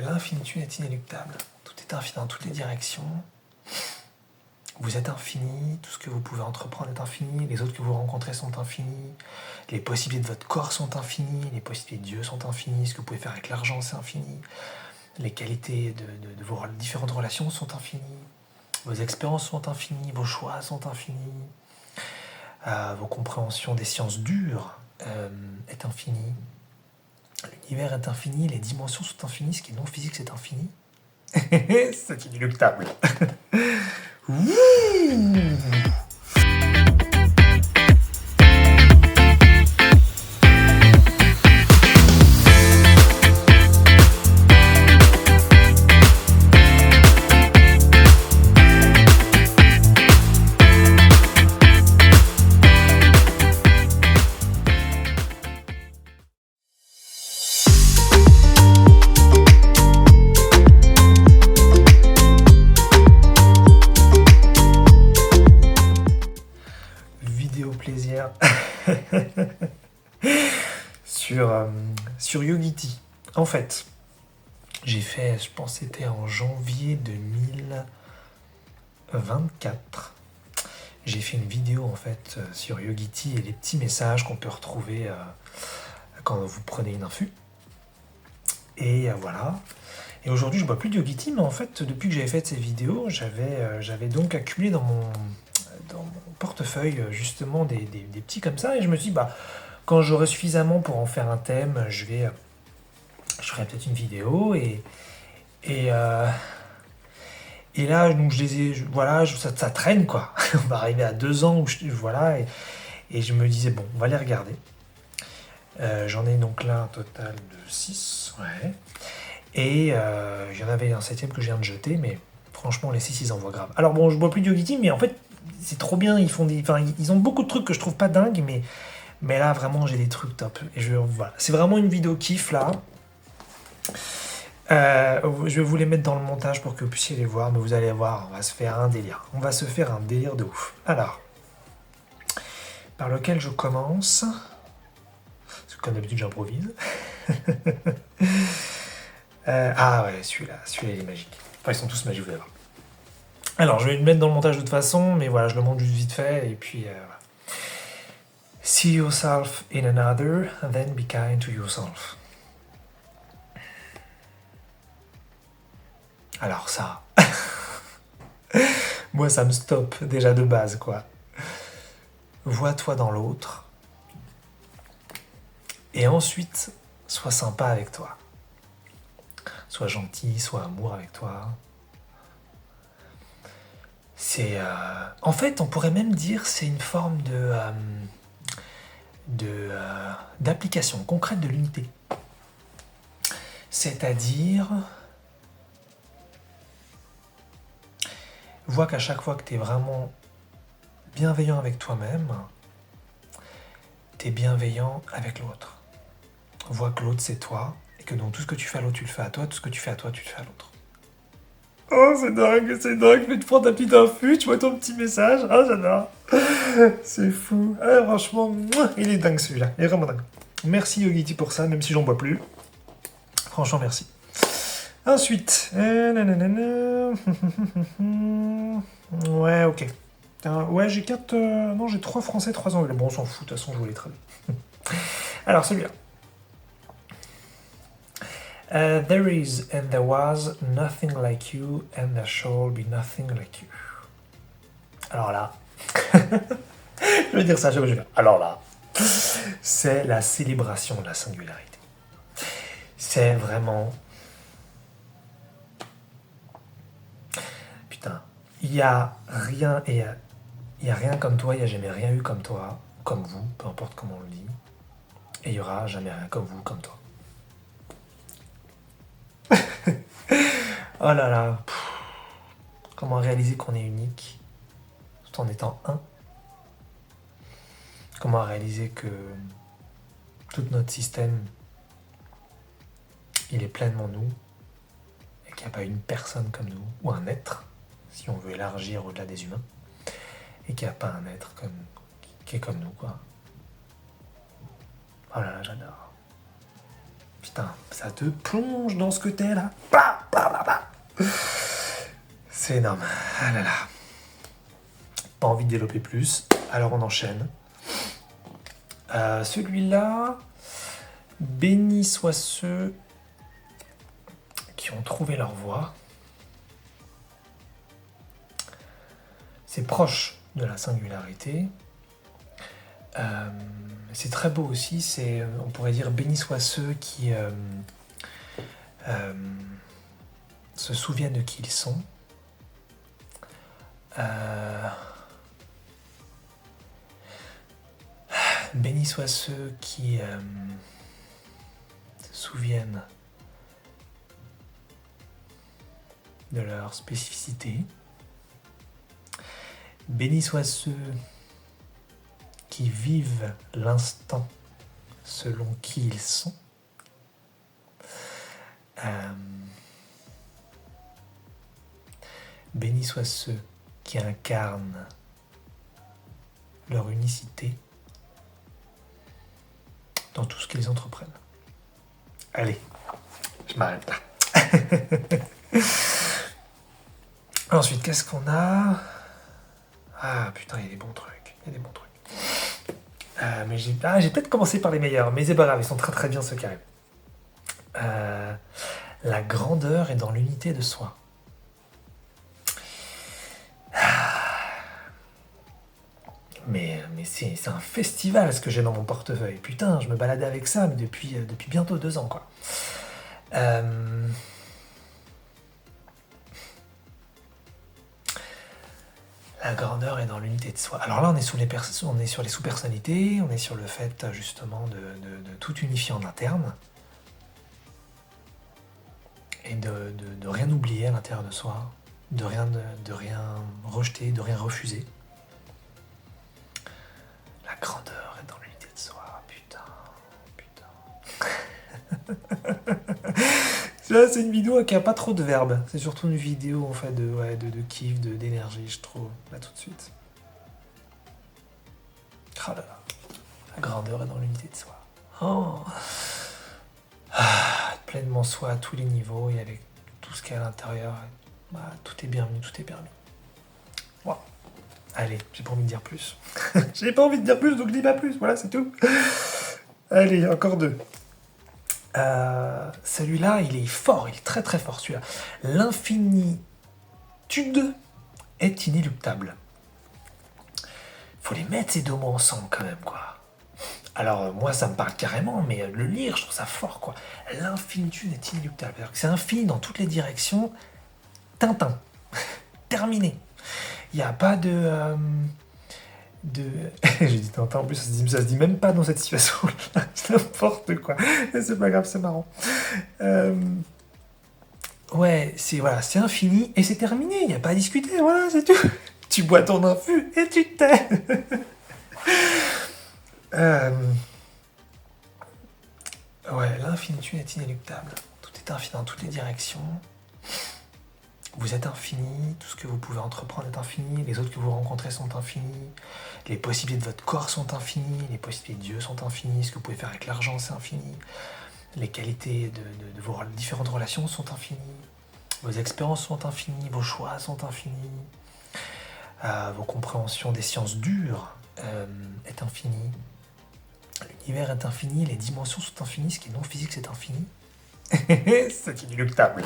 L'infinitude est inéluctable. Tout est infini dans toutes les directions. Vous êtes infini, tout ce que vous pouvez entreprendre est infini, les autres que vous rencontrez sont infinis, les possibilités de votre corps sont infinies, les possibilités de Dieu sont infinies, ce que vous pouvez faire avec l'argent c'est infini, les qualités de vos différentes relations sont infinies, vos expériences sont infinies, vos choix sont infinis, vos compréhensions des sciences dures est infinie, l'univers est infini, les dimensions sont infinies, ce qui est non physique c'est infini. C'est inéluctable. Oui. Plaisir sur Yogiti. En fait, j'ai fait, je pense que c'était en janvier 2024. J'ai fait une vidéo en fait sur Yogiti et les petits messages qu'on peut retrouver quand vous prenez une infu. Et voilà. Et aujourd'hui, je bois plus de Yogiti, mais en fait, depuis que j'avais fait ces vidéos, j'avais donc accumulé dans mon portefeuille justement des petits comme ça, et je me suis dit quand j'aurai suffisamment pour en faire un thème, je ferai peut-être une vidéo et là donc je les ai, voilà, ça traîne quoi. On va arriver à 2 ans où voilà, et je me disais bon, on va les regarder. J'en ai donc là un total de 6, ouais, et il y en avait un 7e que je viens de jeter, mais franchement les 6 ils envoient grave. Alors bon, je bois plus de Yogiti, mais en fait c'est trop bien, ils ont beaucoup de trucs que je trouve pas dingues, mais là vraiment j'ai des trucs top. Et voilà, c'est vraiment une vidéo kiff là. Je vais vous les mettre dans le montage pour que vous puissiez les voir, mais vous allez voir, on va se faire un délire. On va se faire un délire de ouf. Alors, par lequel je commence, parce que comme d'habitude j'improvise. Ah ouais, celui-là il est magique. Enfin, ils sont tous magiques, vous allez voir. Alors, je vais le mettre dans le montage de toute façon, mais voilà, je le montre juste vite fait, et puis voilà. See yourself in another, and then be kind to yourself. Alors ça, moi ça me stoppe déjà de base, quoi. Vois-toi dans l'autre, et ensuite, sois sympa avec toi. Sois gentil, sois amour avec toi. C'est, en fait, on pourrait même dire c'est une forme d'application concrète de l'unité. C'est-à-dire, vois qu'à chaque fois que tu es vraiment bienveillant avec toi-même, tu es bienveillant avec l'autre. Vois que l'autre c'est toi, et que donc tout ce que tu fais à l'autre, tu le fais à toi, tout ce que tu fais à toi, tu le fais à l'autre. Oh, c'est dingue, mais tu prends ta petite infu, tu vois ton petit message, ah j'adore. C'est fou. Ah, franchement, il est dingue celui-là, il est vraiment dingue. Merci Yogiti pour ça, même si j'en bois plus. Franchement, merci. Ensuite, ouais, ok. Ouais, j'ai 4... non, j'ai 3 français, 3 anglais. Bon, on s'en fout, de toute façon, je vous les traduis. Alors, celui-là. There is and there was nothing like you, and there shall be nothing like you. Alors là, je vais dire ça, je vais dire. Alors là, c'est la célébration de la singularité. C'est vraiment... Putain, il n'y a rien et il n'y a rien comme toi, il n'y a jamais rien eu comme toi, comme vous, peu importe comment on le dit. Et il n'y aura jamais rien comme vous, comme toi. Oh là là, comment réaliser qu'on est unique tout en étant un? Comment réaliser que tout notre système, il est pleinement nous, et qu'il n'y a pas une personne comme nous, ou un être, si on veut élargir au-delà des humains, et qu'il n'y a pas un être qui est comme nous, quoi. Oh là là, j'adore. Putain, ça te plonge dans ce que t'es là. Bah, bah, bah, bah. C'est énorme. Ah là là. Pas envie de développer plus. Alors on enchaîne. Celui-là, bénis soient ceux qui ont trouvé leur voie. C'est proche de la singularité. C'est très beau aussi. On pourrait dire bénis soient ceux qui se souviennent de qui ils sont. Bénis soient ceux qui se souviennent de leur spécificité. Bénis soient ceux qui vivent l'instant selon qui ils sont. Bénis soient ceux qui incarnent leur unicité dans tout ce qu'ils entreprennent. Allez, je m'arrête là. Ensuite, qu'est-ce qu'on a? Ah putain, il y a des bons trucs. Mais j'ai peut-être commencé par les meilleurs, mais c'est pas grave, ils sont très très bien ce carré. La grandeur est dans l'unité de soi. Mais c'est un festival ce que j'ai dans mon portefeuille. Putain, je me baladais avec ça mais depuis bientôt 2 ans, quoi. La grandeur est dans l'unité de soi. Alors là, on est sur les sous-personnalités, on est sur le fait justement de tout unifier en interne et de rien oublier à l'intérieur de soi, de rien rejeter, de rien refuser. La grandeur est dans l'unité de soi, putain. Là, c'est une vidéo qui a pas trop de verbes. C'est surtout une vidéo en fait de kiff, d'énergie, je trouve, là tout de suite. Oh là là. La grandeur est dans l'unité de soi. Oh. Être pleinement soi à tous les niveaux et avec tout ce qu'il y a à l'intérieur. Bah, tout est permis. Wow. Allez, j'ai pas envie de dire plus. J'ai pas envie de dire plus, donc je dis pas plus. Voilà, c'est tout. Allez, encore 2. Celui-là, il est fort, il est très très fort celui-là. L'infinitude est inéluctable. Faut les mettre ces 2 mots ensemble quand même, quoi. Alors moi ça me parle carrément, mais le lire, je trouve ça fort, quoi. L'infinitude est inéluctable. C'est-à-dire que c'est infini dans toutes les directions. Tintin. Terminé. Il n'y a pas de... J'ai dit Tintin, en plus ça se dit même pas dans cette situation. C'est n'importe quoi. C'est pas grave, c'est marrant. Ouais, c'est infini et c'est terminé. Il n'y a pas à discuter, voilà, c'est tout. Tu bois ton infus et tu te tais. Ouais, l'infinitude est inéluctable. Tout est infini dans toutes les directions. Vous êtes infini, tout ce que vous pouvez entreprendre est infini, les autres que vous rencontrez sont infinis, les possibilités de votre corps sont infinies, les possibilités de Dieu sont infinies, ce que vous pouvez faire avec l'argent c'est infini, les qualités de vos différentes relations sont infinies, vos expériences sont infinies, vos choix sont infinis, vos compréhensions des sciences dures est infinie, l'univers est infini, les dimensions sont infinies, ce qui est non physique c'est infini. C'est inéluctable.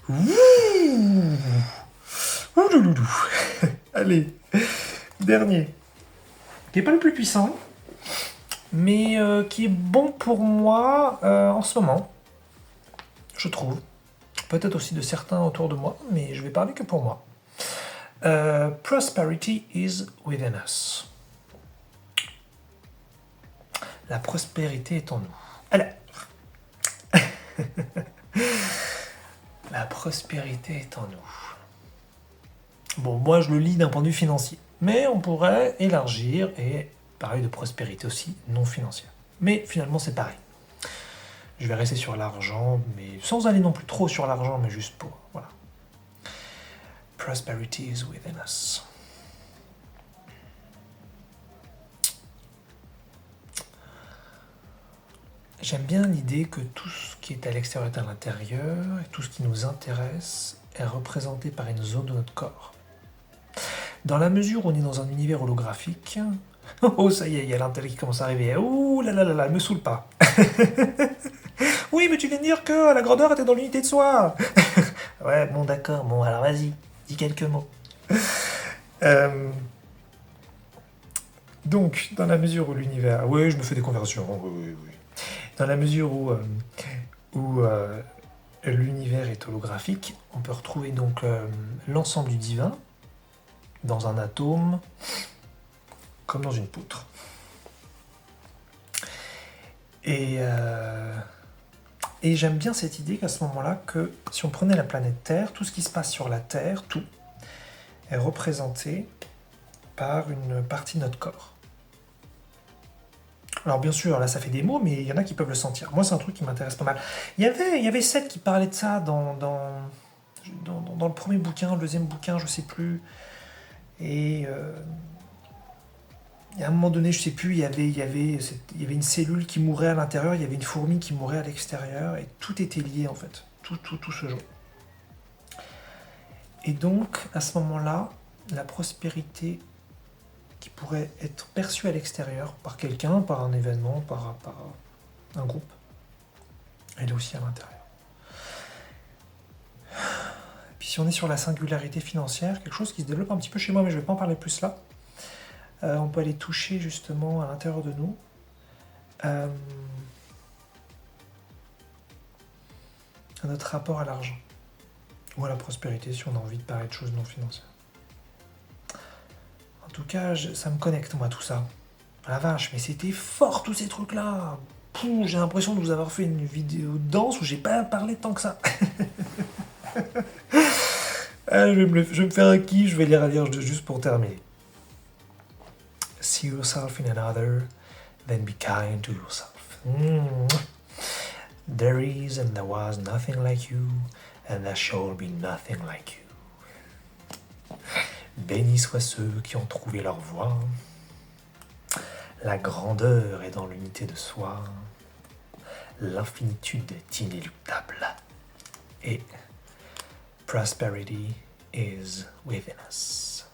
Ouh. Oulouloulou. Allez, dernier. Qui n'est pas le plus puissant, mais qui est bon pour moi en ce moment, je trouve. Peut-être aussi de certains autour de moi, mais je vais parler que pour moi. Prosperity is within us. La prospérité est en nous. Alors, la prospérité est en nous. Bon, moi je le lis d'un point de vue financier, mais on pourrait élargir et parler de prospérité aussi non financière. Mais finalement c'est pareil. Je vais rester sur l'argent, mais sans aller non plus trop sur l'argent, mais juste pour, voilà. Prosperity is within us. J'aime bien l'idée que tout ce qui est à l'extérieur est à l'intérieur, et tout ce qui nous intéresse est représenté par une zone de notre corps. Dans la mesure où on est dans un univers holographique, oh ça y est, il y a l'intellect qui commence à arriver. Ouh là là là là, me saoule pas. Oui, mais tu viens de dire que la grandeur était dans l'unité de soi. Ouais, bon d'accord, bon alors vas-y, dis quelques mots. Donc, dans la mesure où l'univers... Oui, je me fais des conversions, oui, oui, oui. Dans la mesure où l'univers est holographique, on peut retrouver donc l'ensemble du divin dans un atome, comme dans une poutre. Et j'aime bien cette idée qu'à ce moment-là, que si on prenait la planète Terre, tout ce qui se passe sur la Terre, tout, est représenté par une partie de notre corps. Alors bien sûr, là ça fait des mots, mais il y en a qui peuvent le sentir. Moi c'est un truc qui m'intéresse pas mal. Il y avait Seth qui parlait de ça dans le premier bouquin, le deuxième bouquin, je sais plus. Et à un moment donné, je sais plus, il y avait une cellule qui mourait à l'intérieur, il y avait une fourmi qui mourait à l'extérieur, et tout était lié en fait. Tout se joue. Et donc, à ce moment-là, la prospérité qui pourrait être perçue à l'extérieur par quelqu'un, par un événement, par un groupe, elle est aussi à l'intérieur. Puis si on est sur la singularité financière, quelque chose qui se développe un petit peu chez moi, mais je ne vais pas en parler plus là, on peut aller toucher justement à l'intérieur de nous à notre rapport à l'argent, ou à la prospérité si on a envie de parler de choses non financières. En tout cas, ça me connecte moi tout ça. La vache, mais c'était fort tous ces trucs-là. J'ai l'impression de vous avoir fait une vidéo de danse où j'ai pas parlé tant que ça. Je vais me faire un kiff, je vais lire la Vierge juste pour terminer. See yourself in another, then be kind to yourself. There is and there was nothing like you, and there shall be nothing like you. Bénis soient ceux qui ont trouvé leur voie. La grandeur est dans l'unité de soi. L'infinitude est inéluctable. Et prosperity is within us.